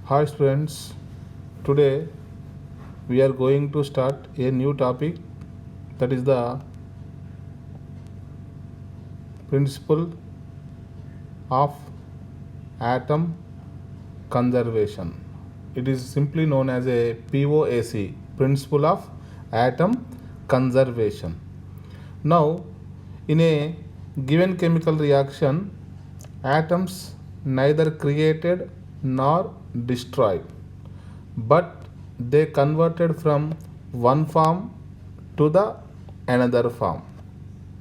Hi students, today we are going to start a new topic, that is the principle of atom conservation. It is simply known as a POAC, principle of atom conservation. Now, in a given chemical reaction, atoms neither created nor destroyed, but they converted from one form to the another form.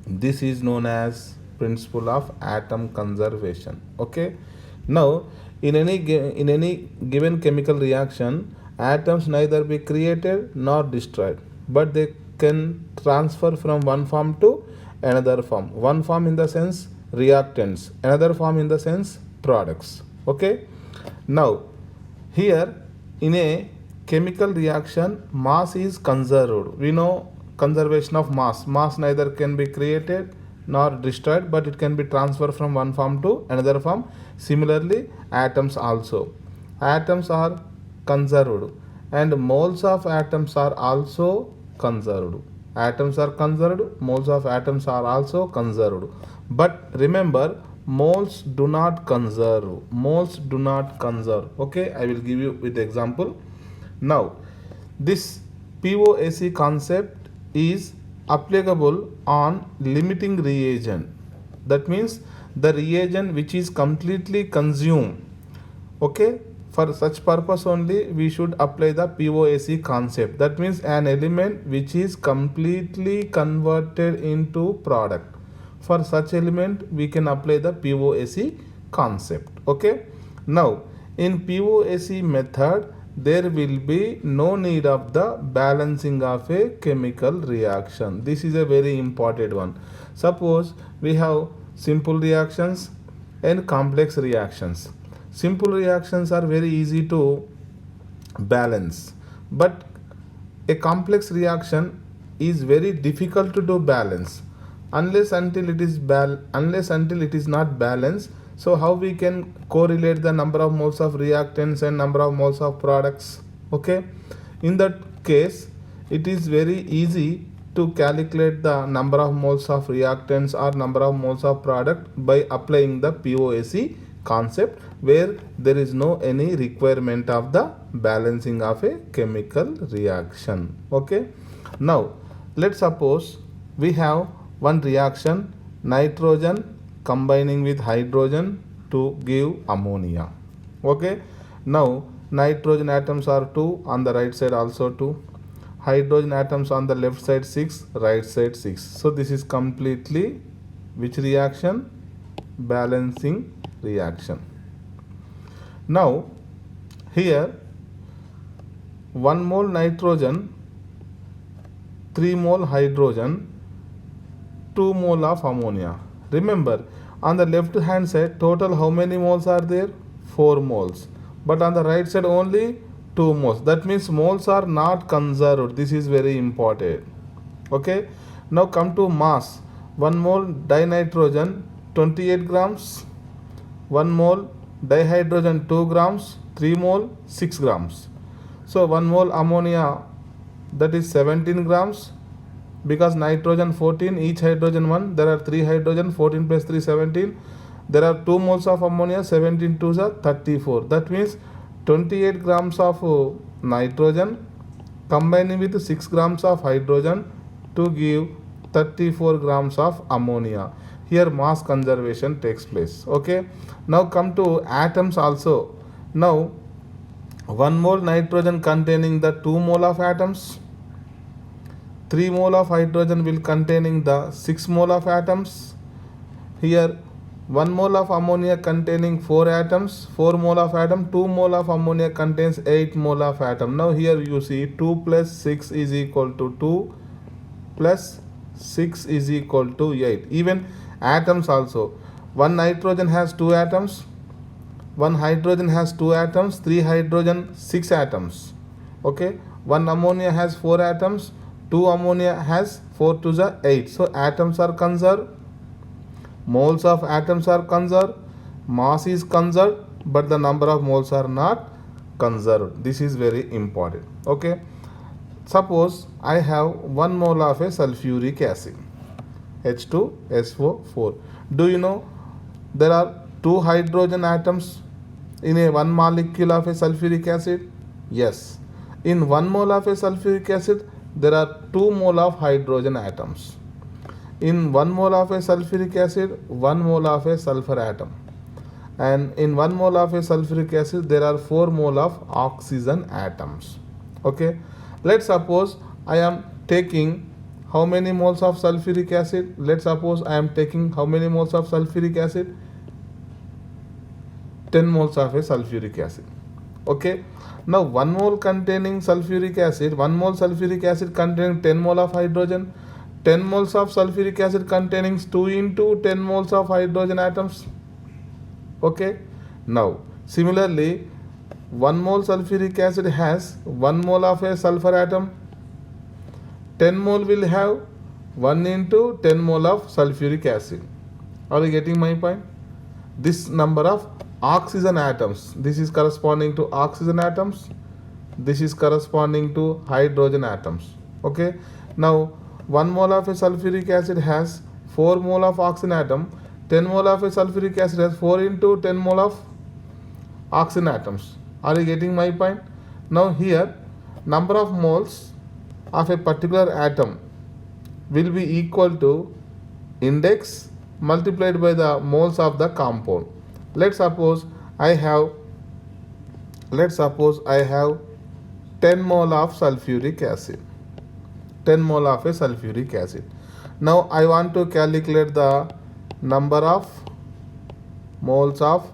This is known as principle of atom conservation. Okay. Now, in any given chemical reaction, atoms neither be created nor destroyed, but they can transfer from one form to another form. One form in the sense reactants, another form in the sense products. Okay. Now, here in a chemical reaction, mass is conserved. We know conservation of mass. Mass neither can be created nor destroyed, but it can be transferred from one form to another form. Similarly, atoms also. Atoms are conserved, and moles of atoms are also conserved. Atoms are conserved, moles of atoms are also conserved. But remember, moles do not conserve. Moles do not conserve. Okay, I will give you with example. Now, this POAC concept is applicable on limiting reagent. That means the reagent which is completely consumed. Okay, for such purpose only we should apply the POAC concept. That means an element which is completely converted into product. For such element we can apply the POAC concept. Okay. Now, in POAC method there will be no need of the balancing of a chemical reaction. This is a very important one. Suppose we have simple reactions and complex reactions. Simple reactions are very easy to balance, but a complex reaction is very difficult to do balance unless until it is not balanced. So how we can correlate the number of moles of reactants and number of moles of products? Okay, in that case it is very easy to calculate the number of moles of reactants or number of moles of product by applying the POAC concept, where there is no any requirement of the balancing of a chemical reaction. Okay. Now, let's suppose we have one reaction, nitrogen combining with hydrogen to give ammonia. Okay. Now, nitrogen atoms are 2, on the right side also 2. Hydrogen atoms on the left side 6, right side 6. So this is completely which reaction? Balancing reaction. Now, here 1 mole nitrogen, 3 mole hydrogen, 2 mole of ammonia. Remember, on the left hand side total how many moles are there? 4 moles. But on the right side only 2 moles. That means moles are not conserved. This is very important. Okay. Now come to mass. 1 mole dinitrogen 28 grams, 1 mole dihydrogen 2 grams, 3 mole 6 grams. So 1 mole ammonia, that is 17 grams, because nitrogen 14, each hydrogen 1, there are 3 hydrogen, 14 plus 3 17. There are 2 moles of ammonia, 17 2 are 34. That means 28 grams of nitrogen combining with 6 grams of hydrogen to give 34 grams of ammonia. Here mass conservation takes place. Okay. Now come to atoms also. Now 1 mole nitrogen containing the 2 mole of atoms, 3 mole of hydrogen will containing the 6 mole of atoms. Here 1 mole of ammonia containing 4 atoms, 4 mole of atom, 2 mole of ammonia contains 8 mole of atom. Now here you see 2 plus 6 is equal to 2 plus 6 is equal to 8. Even atoms also, 1 nitrogen has 2 atoms, 1 hydrogen has 2 atoms, 3 hydrogen 6 atoms. Okay. 1 ammonia has 4 atoms, 2 ammonia has 4 to the 8. So atoms are conserved, moles of atoms are conserved, mass is conserved, but the number of moles are not conserved. This is very important. Okay. Suppose I have 1 mole of a sulfuric acid, H2SO4. Do you know there are 2 hydrogen atoms in a 1 molecule of a sulfuric acid? Yes. In 1 mole of a sulfuric acid, there are 2 mole of hydrogen atoms. In 1 mole of a sulfuric acid, 1 mole of a sulfur atom. And in 1 mole of a sulfuric acid, there are 4 mole of oxygen atoms. Okay. Let's suppose I am taking how many moles of sulfuric acid? Let's suppose I am taking how many moles of sulfuric acid? 10 moles of a sulfuric acid. Okay. Now 1 mole containing sulfuric acid, 1 mole sulfuric acid containing 10 mole of hydrogen, 10 moles of sulfuric acid containing 2 into 10 moles of hydrogen atoms. Okay. Now similarly, 1 mole sulfuric acid has 1 mole of a sulfur atom. 10 mole will have 1 into 10 mole of sulfuric acid. Are you getting my point? This number of oxygen atoms, this is corresponding to oxygen atoms, this is corresponding to hydrogen atoms. Okay. Now 1 mole of a sulfuric acid has 4 mole of oxygen atom. 10 mole of a sulfuric acid has 4 into 10 mole of oxygen atoms. Are you getting my point? Now here number of moles of a particular atom will be equal to index multiplied by the moles of the compound. Let's suppose I have 10 mole of sulfuric acid. 10 mole of a sulfuric acid. Now I want to calculate the number of moles of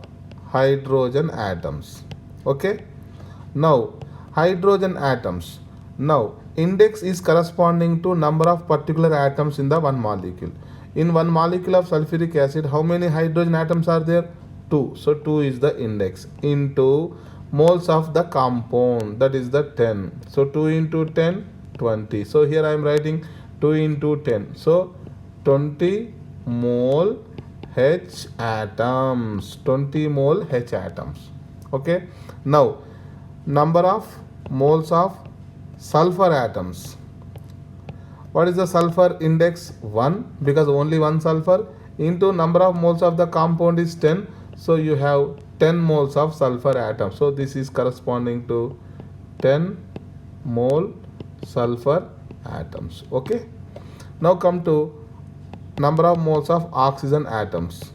hydrogen atoms. Okay. Now hydrogen atoms. Now index is corresponding to number of particular atoms in the one molecule. In one molecule of sulfuric acid, how many hydrogen atoms are there? 2. So 2 is the index into moles of the compound, that is the 10. So 2 into 10, 20. So here I am writing 2 into 10. So 20 mole H atoms. 20 mole H atoms. Okay. Now number of moles of sulfur atoms. What is the sulfur index? 1, because only one sulfur, into number of moles of the compound is 10. So you have 10 moles of sulfur atom. So this is corresponding to 10 mole sulfur atoms. Okay. Now come to number of moles of oxygen atoms.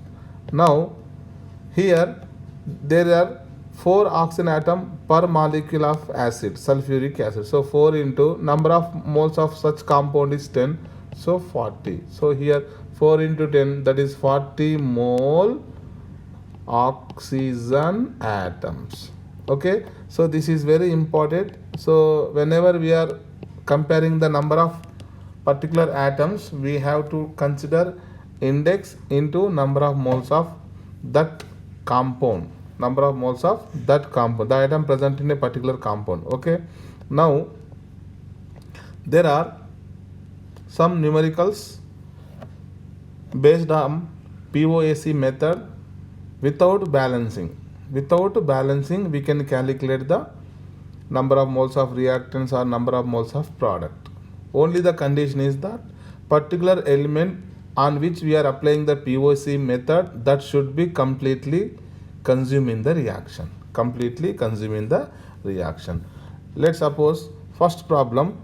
Now here there are 4 oxygen atom per molecule of acid, sulfuric acid. So 4 into number of moles of such compound is 10. So 40. So here 4 into 10, that is 40 mole oxygen atoms. Okay. So this is very important. So whenever we are comparing the number of particular atoms, we have to consider index into number of moles of that compound. Number of moles of that compound, the atom present in a particular compound. Okay. Now there are some numericals based on POAC method. Without balancing, we can calculate the number of moles of reactants or number of moles of product. Only the condition is that particular element on which we are applying the POAC method, that should be completely consumed in the reaction. Let's suppose first problem,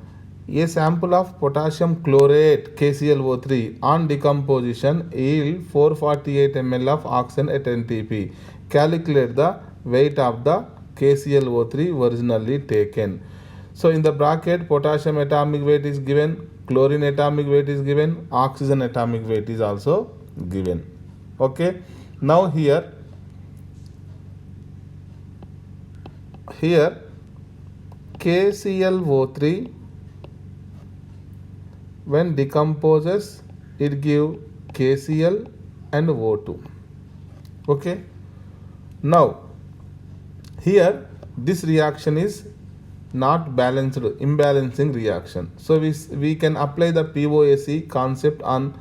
a sample of potassium chlorate KClO3 on decomposition yield 448 ml of oxygen at NTP. Calculate the weight of the KClO3 originally taken. So in the bracket, potassium atomic weight is given, chlorine atomic weight is given, oxygen atomic weight is also given. Okay. Now here KClO3 when decomposes, it give KCl and O2. Okay. Now here this reaction is not balanced, imbalancing reaction. So we can apply the POAC concept on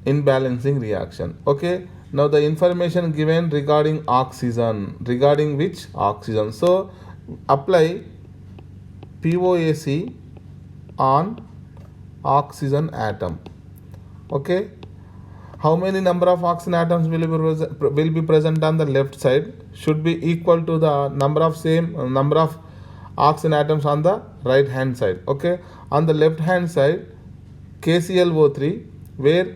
imbalancing reaction. Okay. Now the information given regarding oxygen, regarding which oxygen. So apply POAC on oxygen atom. Okay, how many number of oxygen atoms will be present on the left side should be equal to the number of oxygen atoms on the right hand side. Okay, on the left hand side KClO3, where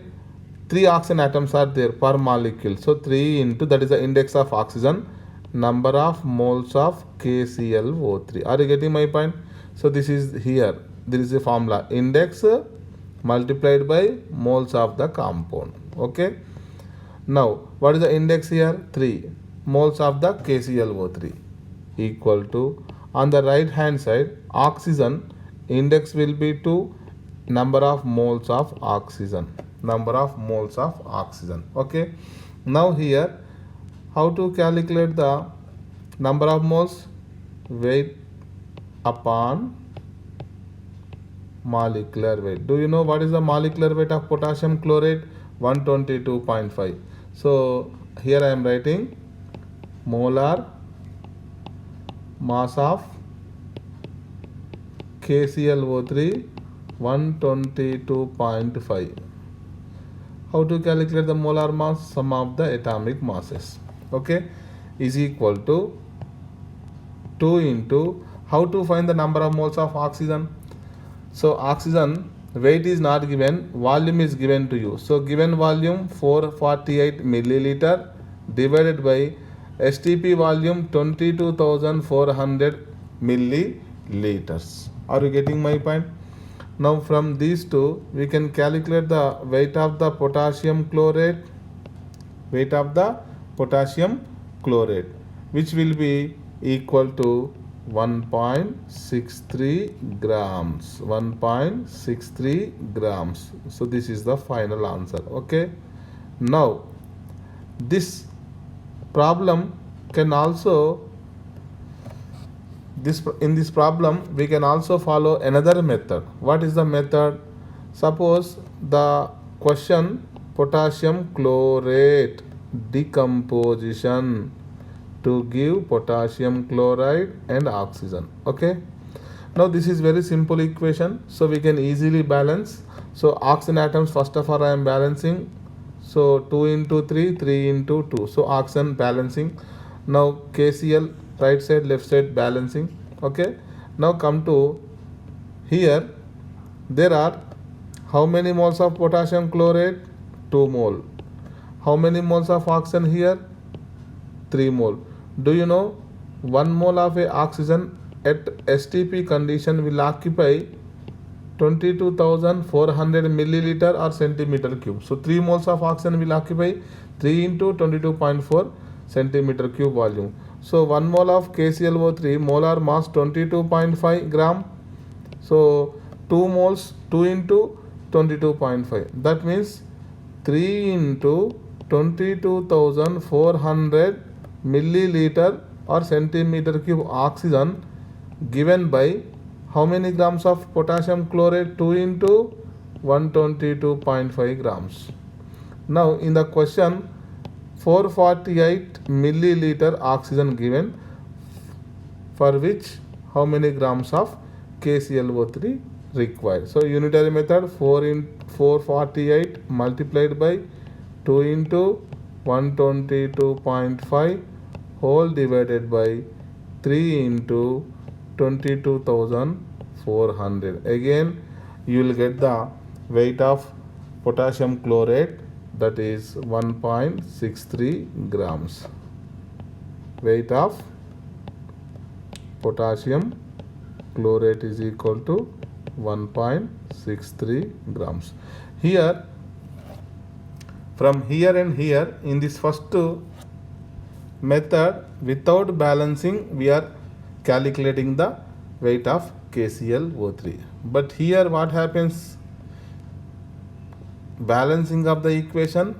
3 oxygen atoms are there per molecule, so 3 into, that is the index of oxygen, number of moles of KClO3. Are you getting my point? So this is here, there is a formula, index multiplied by moles of the compound. Okay, now what is the index here? 3 moles of the KClO3 equal to, on the right hand side oxygen, index will be 2, number of moles of oxygen. Okay, now here how to calculate the number of moles? Weight upon molecular weight. Do you know what is the molecular weight of potassium chlorate? 122.5. So here I am writing molar mass of KClO3 122.5. How to calculate the molar mass? Sum of the atomic masses, okay, is equal to 2 into, how to find the number of moles of oxygen? So oxygen weight is not given, volume is given to you. So given volume 448 milliliter divided by STP volume 22,400 milliliters. Are you getting my point? Now from these two we can calculate the weight of the potassium chlorate, which will be equal to 1.63 grams. So this is the final answer. Okay, now this problem can also, in this problem we can also follow another method. What is the method? Suppose the question, potassium chlorate decomposition to give potassium chloride and oxygen. Okay, now this is very simple equation, so we can easily balance. So oxygen atoms, first of all I am balancing, so 2 into 3, 3 into 2, so oxygen balancing. Now KCl, right side left side balancing. Okay, now come to here, there are how many moles of potassium chlorate? 2 mole. How many moles of oxygen here? 3 mole. Do you know 1 mole of a oxygen at STP condition will occupy 22,400 milliliter or centimeter cube. So 3 moles of oxygen will occupy 3 into 22.4 centimeter cube volume. So 1 mole of KClO3 molar mass 22.5 gram. So 2 moles, 2 into 22.5. That means 3 into 22,400 milliliter or centimeter cube oxygen given by how many grams of potassium chlorate? 2 into 122.5 grams. Now in the question, 448 milliliter oxygen given, for which how many grams of KClO3 required? So unitary method, 448 multiplied by 2 into 122.5 whole divided by 3 into 22,400. Again you will get the weight of potassium chlorate, that is 1.63 grams. Weight of potassium chlorate is equal to 1.63 grams. Here, from here and here, in this first method, without balancing we are calculating the weight of KClO3. But here what happens? Balancing of the equation.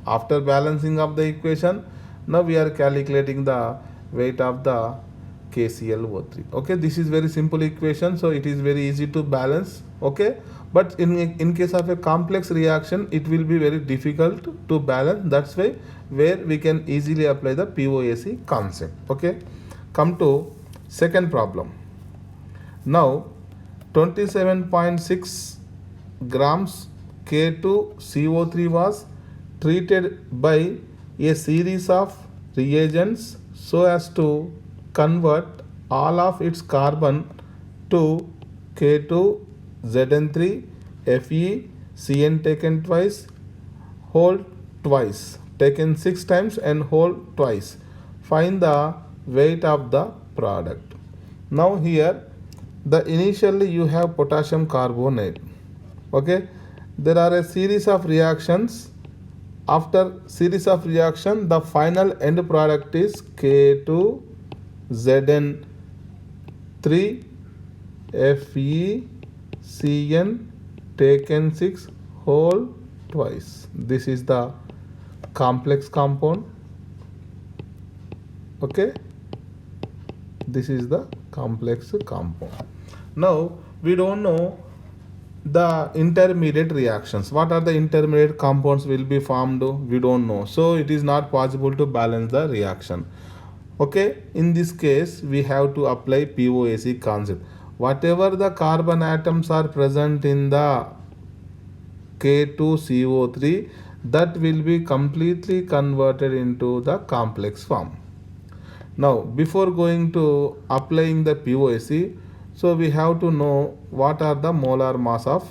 After balancing of the equation, now we are calculating the weight of the KClO3. Okay, this is very simple equation, so it is very easy to balance. Okay, but in case of a complex reaction, it will be very difficult to balance. That's why where we can easily apply the POAC concept. Okay, Come to second problem. Now 27.6 grams K2CO3 was treated by a series of reagents so as to convert all of its carbon to K2ZN3 FeCN taken twice, whole twice, taken 6 times and whole twice. Find the weight of the product. Now here the initially you have potassium carbonate. Okay, there are a series of reactions. After series of reaction, the final end product is K2ZN3 FeCN taken 6 whole twice. This is the complex compound. Okay, this is the complex compound. Now we don't know the intermediate reactions. What are the intermediate compounds will be formed? We don't know, so it is not possible to balance the reaction. Okay, in this case we have to apply POAC concept. Whatever the carbon atoms are present in the K2CO3, that will be completely converted into the complex form. Now before going to applying the POAC, so we have to know what are the molar mass of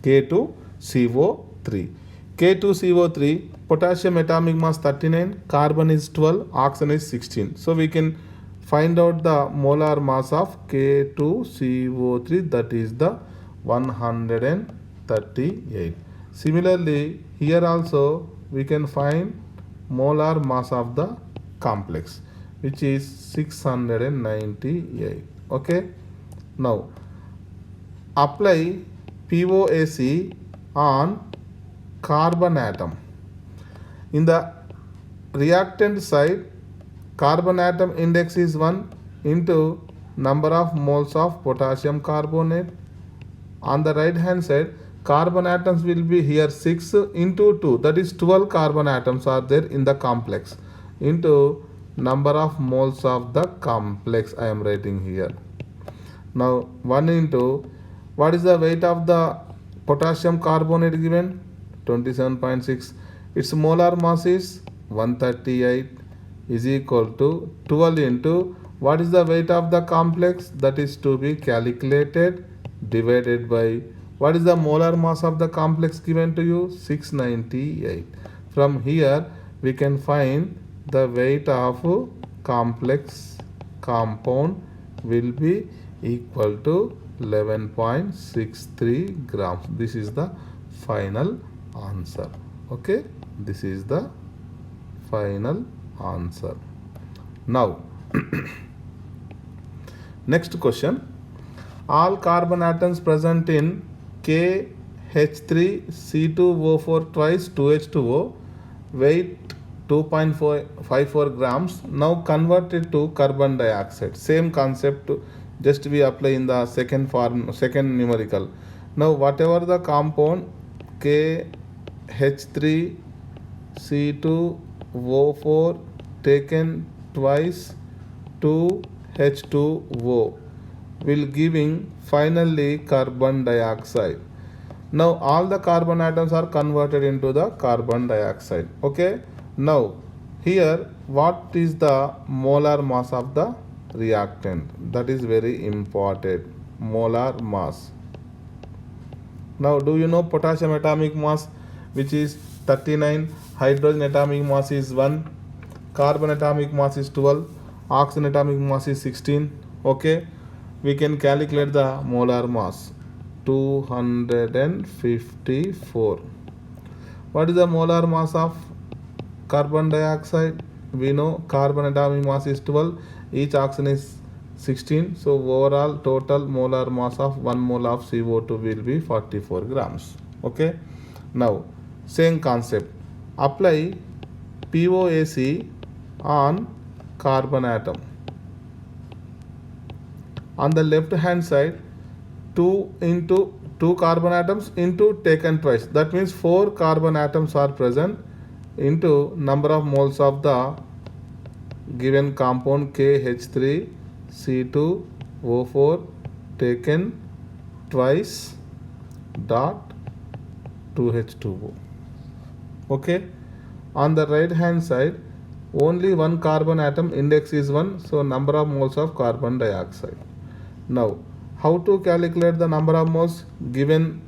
K2CO3. K2CO3, potassium atomic mass 39, carbon is 12, oxygen is 16. So we can find out the molar mass of K2CO3, that is the 138. Similarly, here also we can find molar mass of the complex, which is 698. Okay, now apply POAC on carbon atom. In the reactant side, carbon atom index is 1 into number of moles of potassium carbonate. On the right hand side, carbon atoms will be here 6 into 2, that is 12 carbon atoms are there in the complex, into number of moles of the complex I am writing here. Now 1 into, what is the weight of the potassium carbonate given? 27.6. Its molar mass is 138 is equal to 12 into, what is the weight of the complex? That is to be calculated, divided by, what is the molar mass of the complex given to you? 698. From here we can find the weight of complex compound will be equal to 11.63 grams. This is the final answer. Okay, this is the final answer. Now next question. All carbon atoms present in KH3C2O4 twice 2H2O, weight 2.54 grams. Now converted to carbon dioxide. Same concept, just we apply in the second form, second numerical. Now whatever the compound KH3C2O4 taken twice 2H2O will giving finally carbon dioxide. Now all the carbon atoms are converted into the carbon dioxide. Okay, now here what is the molar mass of the reactant? That is very important, molar mass. Now do you know potassium atomic mass, which is 39, hydrogen atomic mass is 1, carbon atomic mass is 12, oxygen atomic mass is 16. Okay, we can calculate the molar mass, 254. What is the molar mass of carbon dioxide? We know carbon atomic mass is 12, each oxygen is 16. So overall total molar mass of 1 mole of CO2 will be 44 grams. Okay, now same concept, apply POAC on carbon atom. On the left hand side, 2 into 2 carbon atoms into taken twice, that means 4 carbon atoms are present, into number of moles of the given compound KH3C2O4 taken twice dot 2H2O. Okay, on the right hand side only one carbon atom, index is 1, so number of moles of carbon dioxide. Now how to calculate the number of moles? Given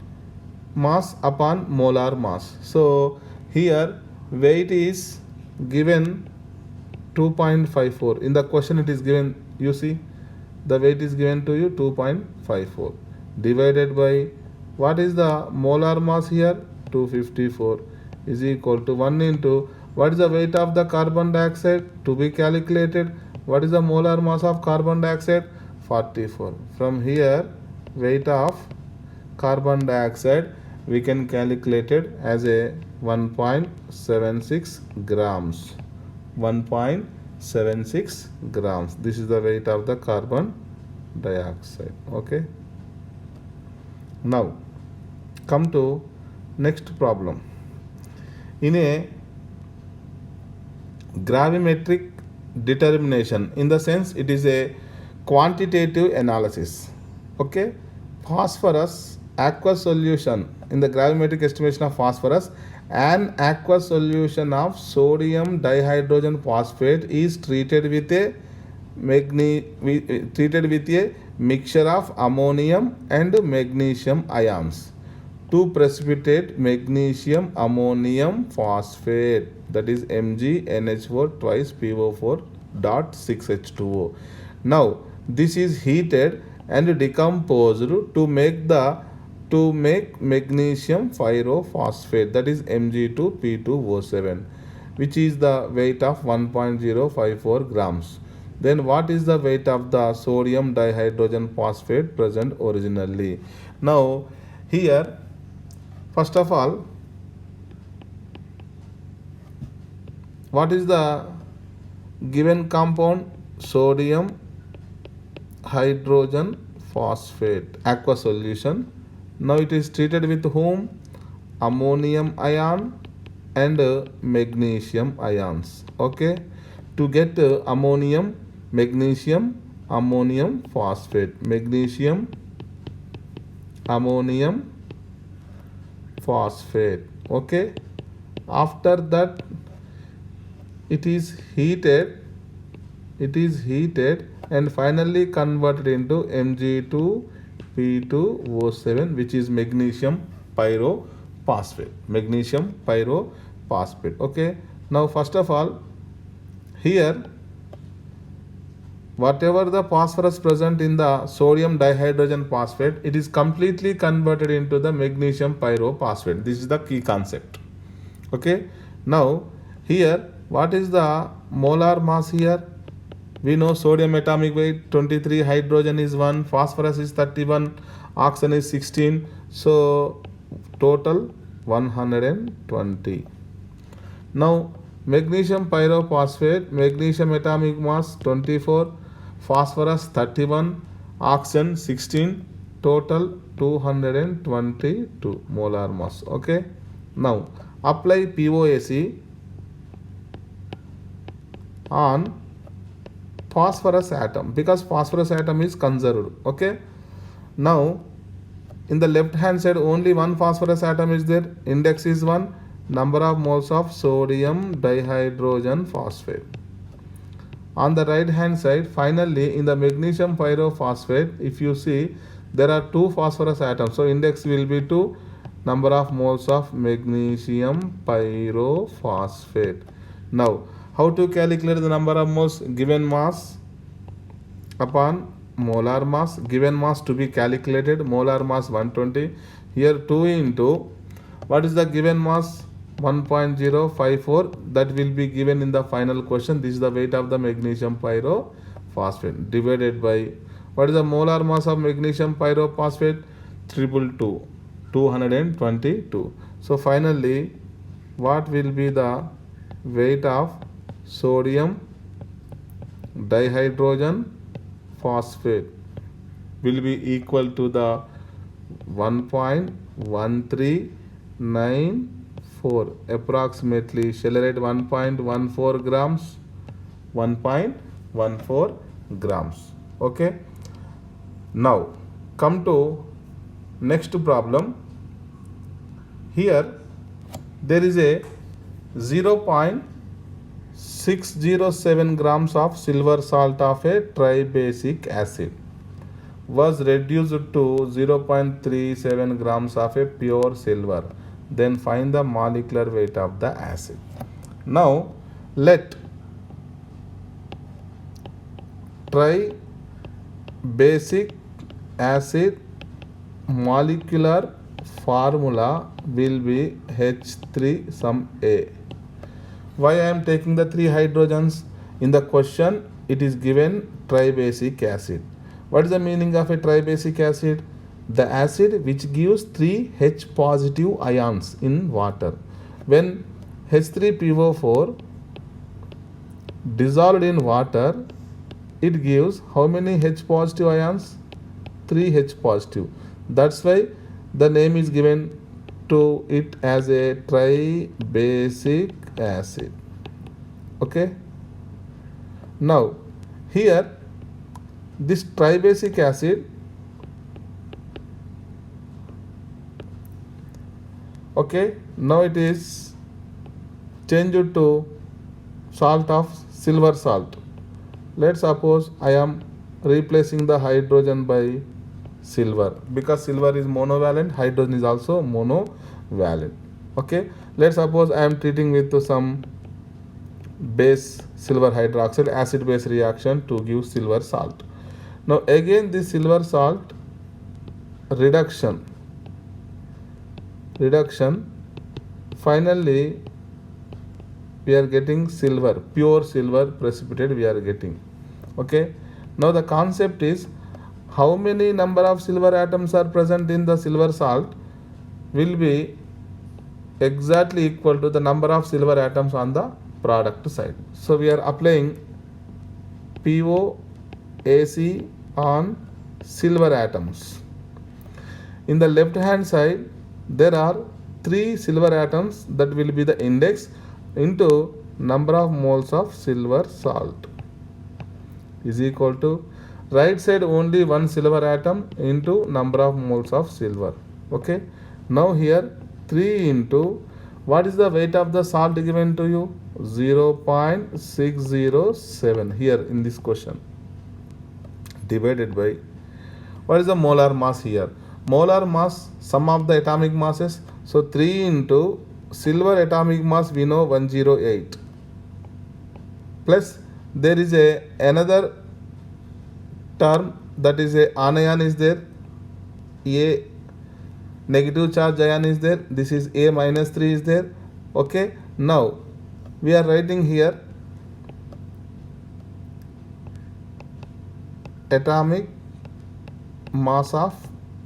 mass upon molar mass. So here weight is given 2.54. In the question it is given, you see the weight is given to you 2.54 divided by what is the molar mass here? 254 is equal to 1 into what is the weight of the carbon dioxide to be calculated? What is the molar mass of carbon dioxide? 44. From here weight of carbon dioxide we can calculate it as a 1.76 grams. 1.76 grams. This is the weight of the carbon dioxide. Okay. Now come to next problem. In a gravimetric determination, in the sense it is a quantitative analysis. Okay, phosphorus aqueous solution, in the gravimetric estimation of phosphorus, an aqueous solution of sodium dihydrogen phosphate is treated with a mixture of ammonium and magnesium ions to precipitate magnesium ammonium phosphate, that is MgNH4 twice PO4 dot 6H2O. Now this is heated and decomposed to make magnesium pyrophosphate, that is Mg2P2O7, which is the weight of 1.054 grams. Then what is the weight of the sodium dihydrogen phosphate present originally? Now here first of all, what is the given compound? Sodium hydrogen phosphate aqueous solution. Now it is treated with whom? Ammonium ion and magnesium ions. Okay, to get ammonium, magnesium, ammonium phosphate, magnesium, ammonium phosphate. Okay, after that it is heated and finally converted into Mg2P2O7, which is magnesium pyrophosphate. Okay, now first of all here whatever the phosphorus present in the sodium dihydrogen phosphate, it is completely converted into the magnesium pyrophosphate. This is the key concept. Okay, now here what is the molar mass here? We know sodium atomic weight 23, hydrogen is 1, phosphorus is 31, oxygen is 16, so total 120. Now magnesium pyrophosphate, magnesium atomic mass 24, phosphorus 31, oxygen 16, total 222 molar mass. Okay, now apply POAC on phosphorus atom, because phosphorus atom is conserved. Okay, now in the left hand side only one phosphorus atom is there, index is 1, number of moles of sodium dihydrogen phosphate. On the right hand side finally in the magnesium pyrophosphate, if you see there are 2 phosphorus atoms, so index will be 2, number of moles of magnesium pyrophosphate. Now how to calculate the number of moles? Given mass upon molar mass. Given mass to be calculated, molar mass 120. Here 2 into what is the given mass? 1.054. That will be given in the final question. This is the weight of the magnesium pyrophosphate divided by what is the molar mass of magnesium pyrophosphate? 222. So finally what will be the weight of sodium dihydrogen phosphate? Will be equal to the 1.1394 approximately. Shall I write 1.14 grams? 1.14 grams. Okay. Now come to next problem. Here there is a 0.607 grams of silver salt of a tribasic acid was reduced to 0.37 grams of a pure silver. Then find the molecular weight of the acid. Now let tribasic acid molecular formula will be H3 sum A. Why I am taking the 3 hydrogens? In the question it is given tribasic acid. What is the meaning of a tribasic acid? The acid which gives 3 H positive ions in water. When H3PO4 dissolved in water, it gives how many H positive ions? 3 H positive. That's why the name is given to it as a tribasic acid. Okay. Now here this tribasic acid, okay, now it is changed to salt of silver salt. Let's suppose I am replacing the hydrogen by silver, because silver is monovalent, hydrogen is also monovalent. Okay, let's suppose I am treating with some base silver hydroxide, acid base reaction to give silver salt. Now again this silver salt reduction, finally we are getting silver, pure silver precipitate we are getting. Okay, now the concept is how many number of silver atoms are present in the silver salt will be exactly equal to the number of silver atoms on the product side. So we are applying POAC on silver atoms. In the left hand side there are 3 silver atoms, that will be the index into number of moles of silver salt is equal to right side only 1 silver atom into number of moles of silver. Okay, now here 3 into what is the weight of the salt given to you? 0.607 here in this question, divided by what is the molar mass here? Molar mass, sum of the atomic masses. So 3 into silver atomic mass we know 108, plus there is another term, that is a anion is there, A negative charge ion is there, this is A minus 3 is there. Okay, now we are writing here atomic mass of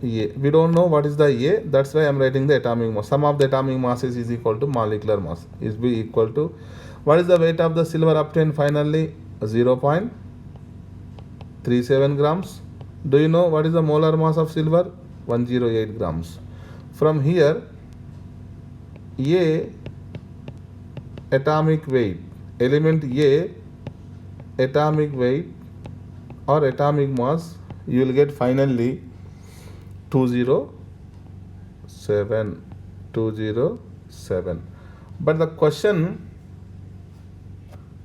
A. We don't know what is the A, that's why I am writing the atomic mass. Sum of the atomic masses is equal to molecular mass, is be equal to what is the weight of the silver obtained finally? 0.37 grams. Do you know what is the molar mass of silver? 108 grams. From here A atomic weight, element A atomic weight or atomic mass, you will get finally 207. But the question,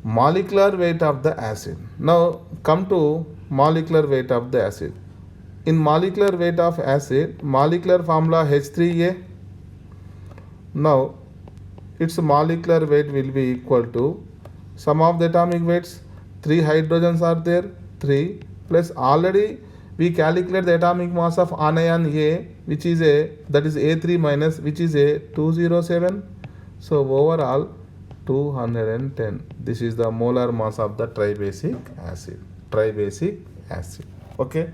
molecular weight of the acid. Now come to molecular weight of the acid. In molecular weight of acid, molecular formula H3A. Now its molecular weight will be equal to sum of the atomic weights. 3 hydrogens are there, 3 plus already we calculate the atomic mass of anion A, which is that is A3 minus, which is 207. So overall 210. This is the molar mass of the tribasic acid. Okay.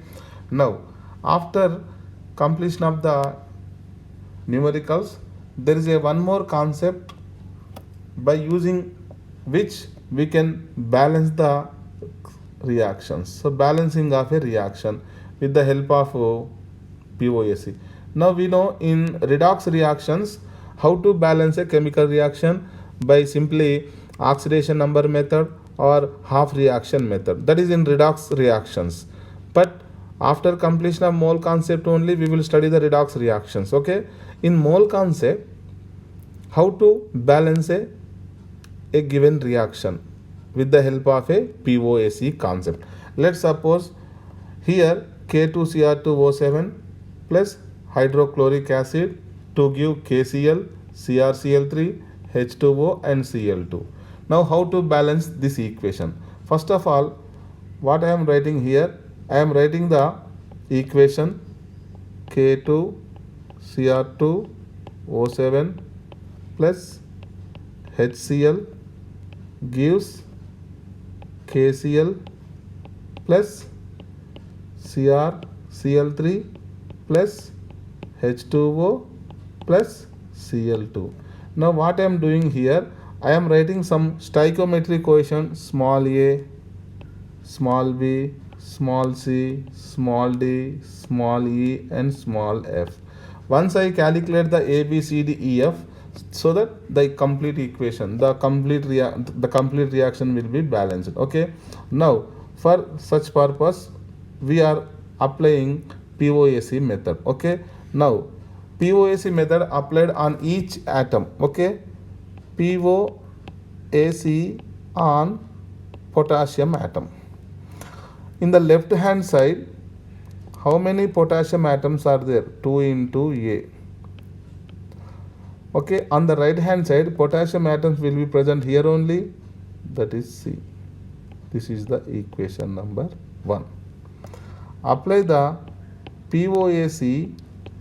Now after completion of the numericals, there is one more concept by using which we can balance the reactions. So balancing of a reaction with the help of POAC. Now we know in redox reactions how to balance a chemical reaction by simply oxidation number method. or half reaction method, that is in redox reactions. But after completion of mole concept only we will study the redox reactions. Okay, in mole concept, how to balance a given reaction with the help of a POAC concept. Let's suppose here K2Cr2O7 plus hydrochloric acid to give KCl, CrCl3, H2O and Cl2. Now how to balance this equation? First of all, what I am writing here, I am writing the equation K2Cr2O7 plus HCl gives KCl plus CrCl3 plus H2O plus Cl2. Now what I am doing here, I am writing some stoichiometric coefficient small a, small b, small c, small d, small e and small f. Once I calculate the a, b, c, d, e, f, so that the complete equation, the complete reaction will be balanced. Okay, now for such purpose we are applying POAC method. Okay, now POAC method applied on each atom. Okay, POAC on potassium atom. In the left hand side, how many potassium atoms are there? 2 into A. Okay, on the right hand side, potassium atoms will be present here only, that is C. This is the equation number 1. Apply the POAC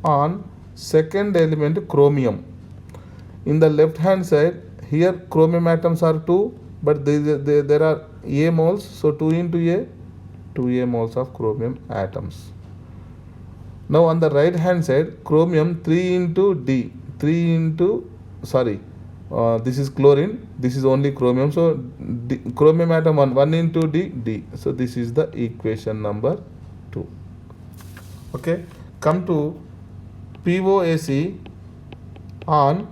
on second element chromium. In the left hand side, here chromium atoms are 2, but there are A moles, so 2 into A, 2A moles of chromium atoms. Now on the right hand side, chromium 3 into D, 3 into, this is chlorine, this is only chromium, so D, chromium atom 1 into D, D. So this is the equation number 2. Okay, come to POAC on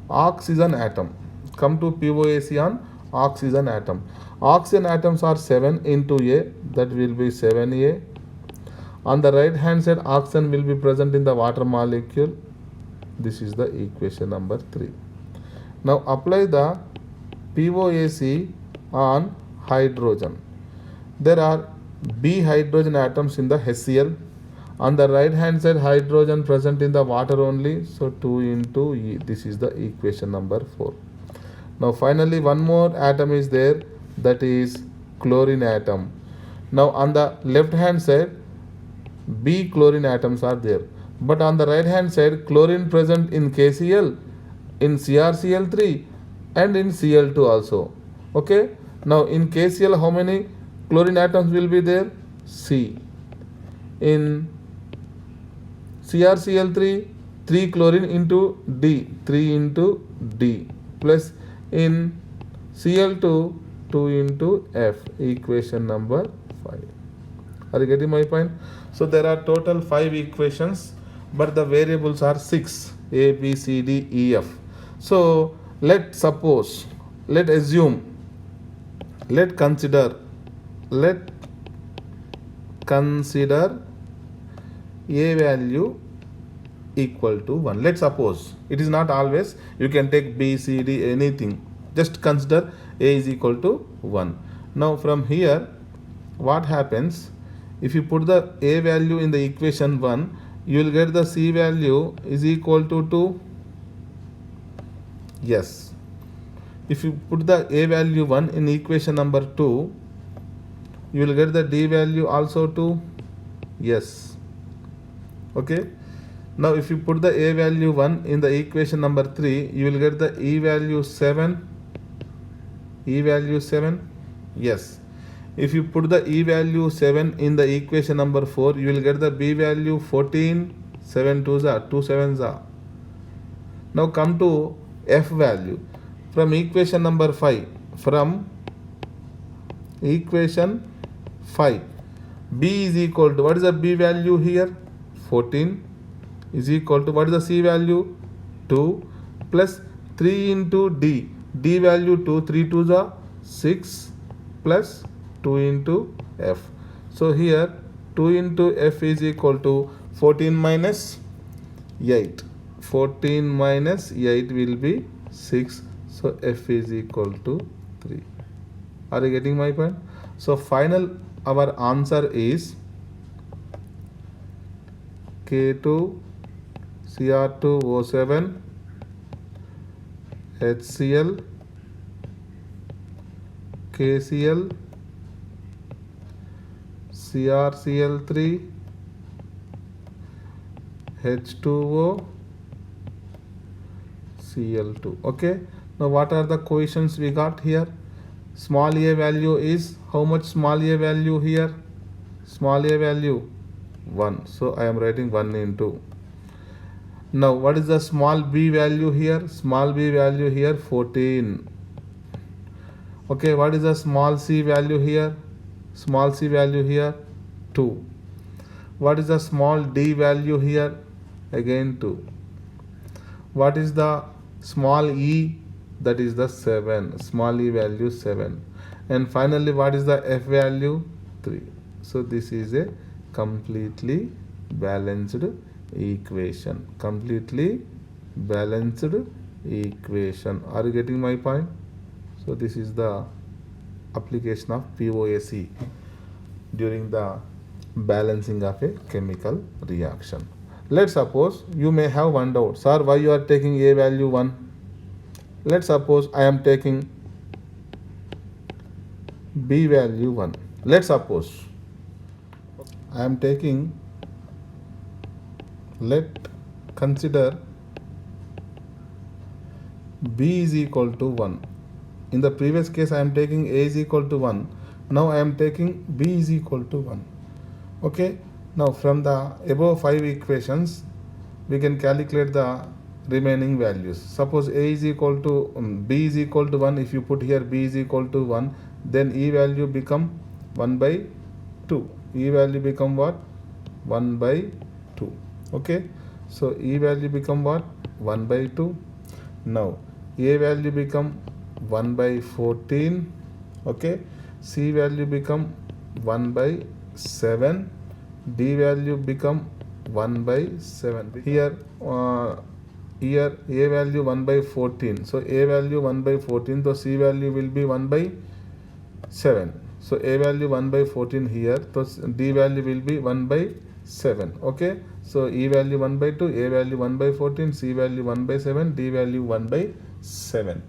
oxygen atom. Come to POAC on oxygen atom. Oxygen atoms are 7 into A, that will be 7A. On the right hand side, oxygen will be present in the water molecule. This is the equation number 3. Now apply the POAC on hydrogen. There are B hydrogen atoms in the HCl. On the right hand side, hydrogen present in the water only, so 2 into E. This is the equation number 4. Now finally one more atom is there, that is chlorine atom. Now on the left hand side, B chlorine atoms are there, but on the right hand side, chlorine present in KCl, in CrCl3 and in Cl2 also. Okay, now in KCl how many chlorine atoms will be there? C. In CrCl3, 3 chlorine into D, 3 into D, plus in Cl2, 2 into F. Equation number 5. Are you getting my point? So there are total 5 equations, but the variables are 6, A, B, C, D, E, F. So let's consider A value equal to 1. Let's suppose, it is not always, you can take B, C, D, anything. Just consider A is equal to 1. Now from here, what happens? If you put the A value in the equation 1, you will get the C value is equal to 2. Yes. If you put the A value 1 in equation number 2, you will get the D value also 2. Yes. Okay. Now if you put the A value 1 in the equation number 3, you will get the E value 7. E value 7. Yes. If you put the E value 7 in the equation number 4, you will get the B value 14. 7 2s are 2 7s are. Now come to F value. From equation number 5. From equation 5. B is equal to, what is the B value here? 14 is equal to, what is the C value? 2 plus 3 into D. D value 2, 3 2s are 6 plus 2 into f. So here 2 into f is equal to 14 minus 8. 14 minus 8 will be 6. So f is equal to 3. Are you getting my point? So final our answer is K2 Cr2O7 HCl KCl CrCl3 H2O Cl2. Okay, now what are the coefficients we got here? Small a value is how much? Small a value here, small a value 1, so I am writing 1 into. Now what is the small b value here? Small b value here 14. Okay, what is the small c value here? Small c value here 2. What is the small d value here? Again 2. What is the small e? That is the 7. Small e value 7. And finally what is the f value? 3. So this is a completely balanced equation. Completely balanced equation. Are you getting my point? So this is the application of POAC during the balancing of a chemical reaction. Let's suppose you may have one doubt, sir, why you are taking a value 1? Let's suppose I am taking b value 1. Let's suppose I am taking, let consider b is equal to 1. In the previous case I am taking a is equal to 1. Now I am taking b is equal to 1. Okay, now from the above 5 equations we can calculate the remaining values. Suppose a is equal to b is equal to 1. If you put here b is equal to 1, then e value become 1 by 2. E value become what? 1 by 2. Okay, so e value become what? 1 by 2. Now a value become 1 by 14. Okay, c value become 1 by 7. D value become 1 by 7. Here here a value 1 by 14. So a value 1 by 14. So c value will be 1 by 7. So a value 1 by 14 here. So d value will be 1 by 7. Okay, so e value 1 by 2, a value 1 by 14, c value 1 by 7, d value 1 by 7.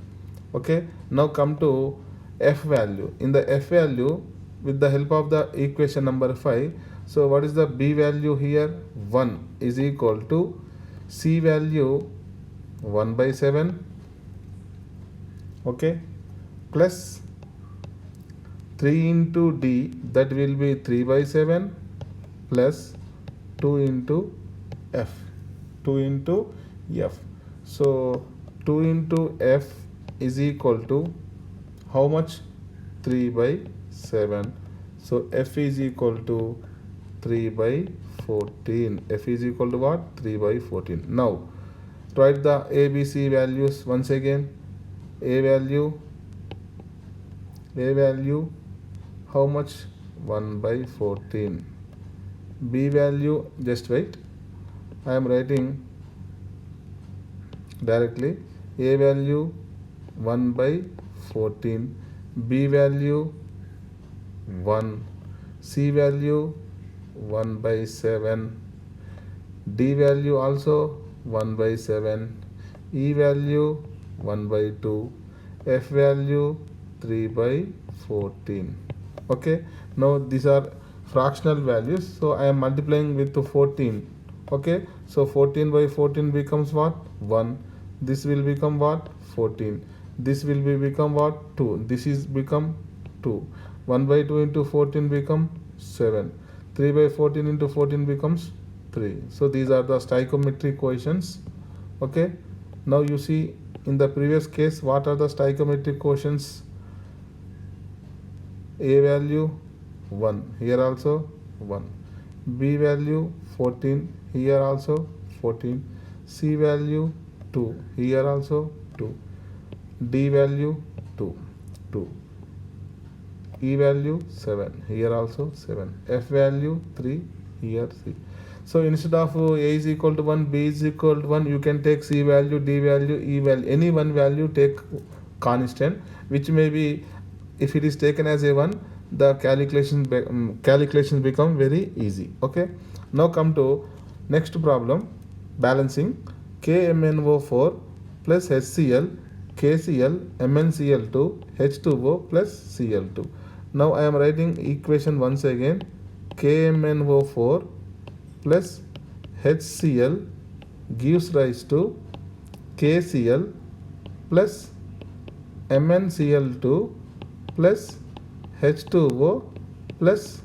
Okay, now come to f value. In the f value, with the help of the equation number 5, so what is the b value here? 1 is equal to c value 1 by 7, okay, plus 3 into d, that will be 3 by 7, plus 2 into f, 2 into f. So 2 into f is equal to how much? 3 by 7. So f is equal to 3 by 14. F is equal to what? 3 by 14. Now write the a, b, c values once again. A value how much? 1 by 14. B value, just wait, I am writing directly. A value 1 by 14, B value 1, C value 1 by 7, D value also 1 by 7, E value 1 by 2, F value 3 by 14. Okay, now these are fractional values, so I am multiplying with 14. Okay, so 14 by 14 becomes what? 1. This will become what? 14. This will become what? 2. This is become 2. 1 by 2 into 14 become 7. 3 by 14 into 14 becomes 3. So these are the stoichiometric quotients. Okay, now you see in the previous case what are the stoichiometric quotients? A value 1, here also 1, B value 14, here also 14, C value 2, here also 2, D value 2, 2. E value 7, here also 7, F value 3, here 3. So instead of A is equal to 1, B is equal to 1, you can take C value, D value, E value, any one value take constant, which may be, if it is taken as a 1, the calculations become very easy. Okay, now come to next problem, balancing KMnO4 plus HCl, KCl, MnCl2, H2O plus Cl2. Now I am writing equation once again, KMnO4 plus HCl gives rise to KCl plus MnCl2 plus H2O plus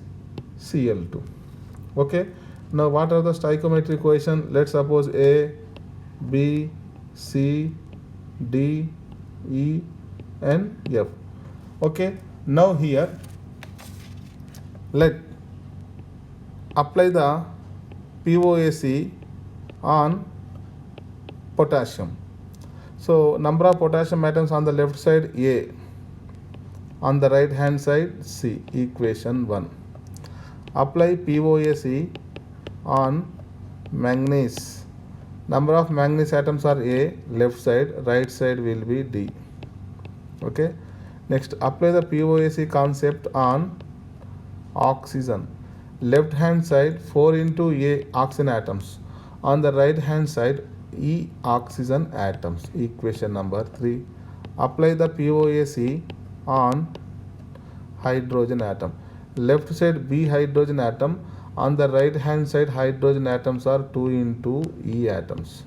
Cl2. Okay, now what are the stoichiometric equation? Let's suppose A, B, C, D, E and F. Okay, now here let apply the POAC on potassium. So number of potassium atoms on the left side A, on the right hand side C, equation 1. Apply POAC on manganese. Number of manganese atoms are A, left side, right side will be D. Okay, next apply the POAC concept on oxygen. Left hand side 4 into A oxygen atoms, on the right hand side E oxygen atoms, equation number 3. Apply the POAC on hydrogen atom. Left side B hydrogen atom, on the right hand side hydrogen atoms are 2 into E atoms.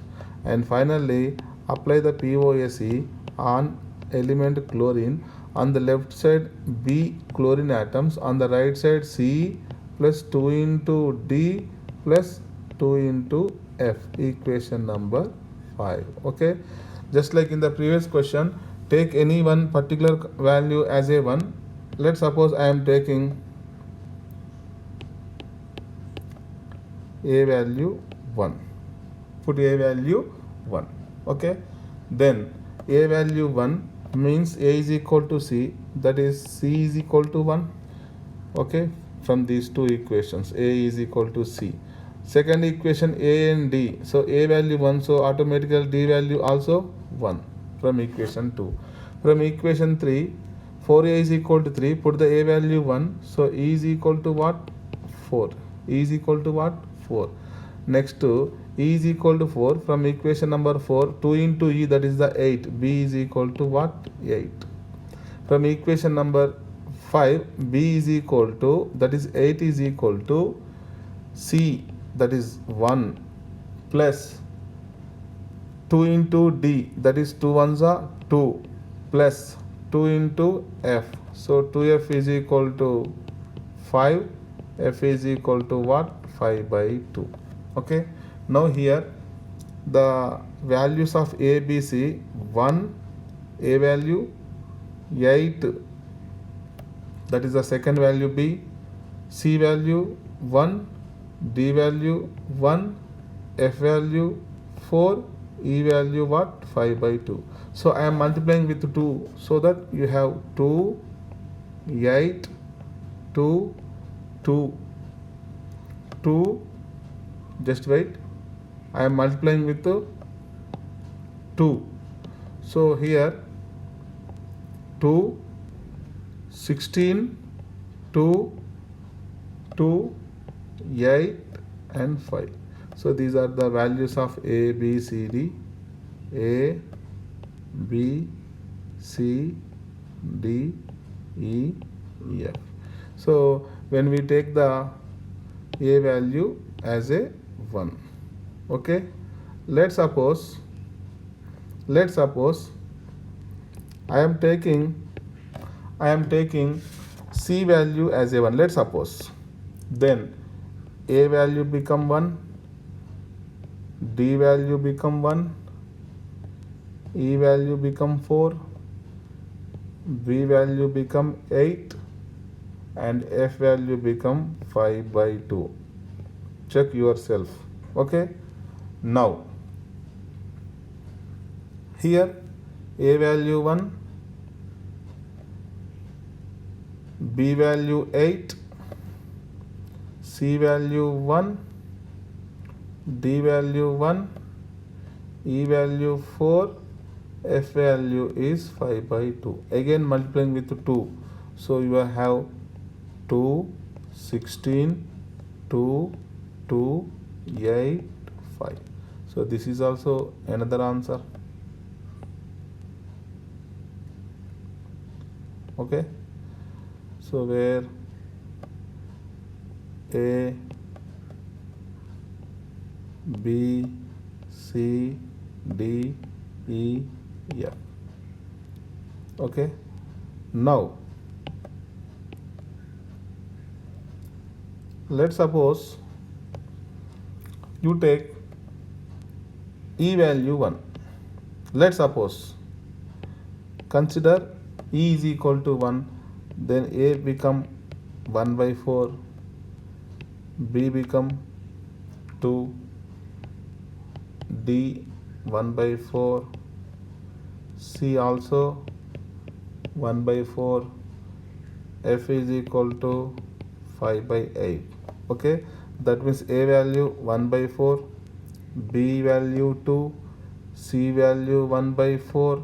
And finally apply the POAC on element chlorine, on the left side B chlorine atoms, on the right side C plus 2 into D plus 2 into F, equation number 5. Okay, just like in the previous question, take any one particular value as a 1. Let's suppose I am taking A value 1, put A value 1. Okay, then A value 1 means A is equal to C, that is C is equal to 1. Okay, from these two equations A is equal to C. Second equation A and D, so A value 1, so automatically D value also 1 from equation 2. From equation 3, 4A is equal to 3, put the A value 1, so E is equal to what? 4. E is equal to what? 4. Next to E is equal to 4, from equation number 4, 2 into E, that is the 8, B is equal to what? 8. From equation number 5, B is equal to, that is 8 is equal to C, that is 1 plus 2 into D, that is 2 ones are 2 plus 2 into F, so 2F is equal to 5, F is equal to what? 5 by 2. Okay, now here the values of A, B, C, 1 A value, 8, that is the second value B, C value 1, D value 1, F value 4, E value what? 5 by 2. So I am multiplying with 2, so that you have 2, 8, 2, 2, 2, just wait, I am multiplying with 2. So here 2, 16, 2, 2, 8 and 5. So these are the values of A, B, C, D. A, B, C, D, E, F. So when we take the A value as a 1, okay, let's suppose I am taking C value as a 1, let's suppose, then A value become 1, D value become 1, E value become 4, B value become 8 and F value become 5 by 2. Check yourself. Okay, now here A value 1, B value 8, C value 1, D value 1, E value 4, F value is 5 by 2. Again multiplying with 2. So you have 2, 16, 2, 2, 8, 5. So this is also another answer. Okay. So where A, B, C, D, E, F. Okay. Now let's suppose you take E value 1. Let's suppose consider E is equal to 1, then A become 1 by 4, B become 2, D 1 by 4, C also 1 by 4, F is equal to 5 by 8. Okay, that means A value 1 by 4, B value 2, C value 1 by 4,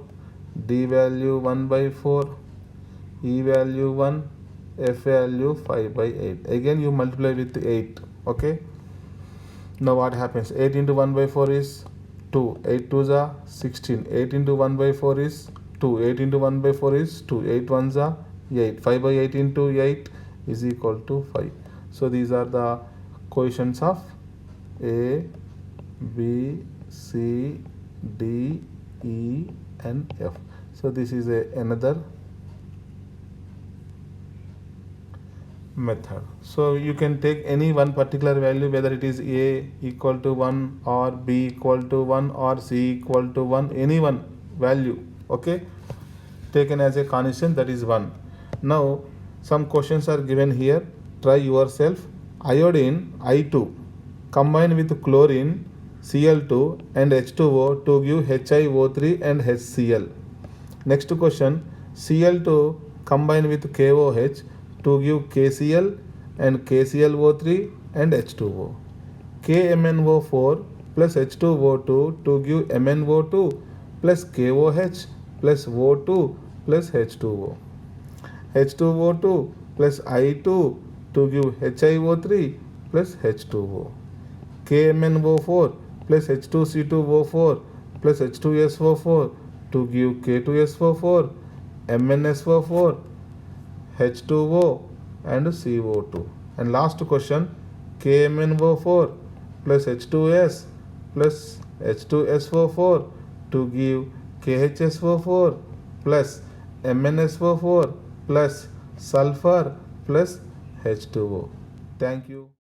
D value 1 by 4, E value 1, F value 5 by 8. Again you multiply with 8. Okay. Now what happens? 8 into 1 by 4 is 2. 8 2s are 16. 8 into 1 by 4 is 2. 8 into 1 by 4 is 2. 8 1s are 8. 5 by 8 into 8 is equal to 5. So these are the coefficients of A, B, C, D, E and F. So this is another method. So you can take any one particular value, whether it is A equal to 1 or B equal to 1 or C equal to 1, any one value, okay, taken as a constant, that is 1. Now some questions are given here, try yourself. Iodine I2 combined with chlorine Cl2 and H2O to give HiO3 and HCl. Next question, Cl2 combined with KOH to give KCl and KClO3 and H2O. KMnO4 plus H2O2 to give MnO2 plus KOH plus O2 plus H2O. H2O2 plus I2 to give HiO3 plus H2O. KMnO4 plus H2C2O4 plus H2SO4 to give K2SO4, MnSO4, H2O and CO2. And last question, KMnO4 plus H2S plus H2SO4 to give KHSO4 plus MnSO4 plus sulfur plus H2O. Thank you.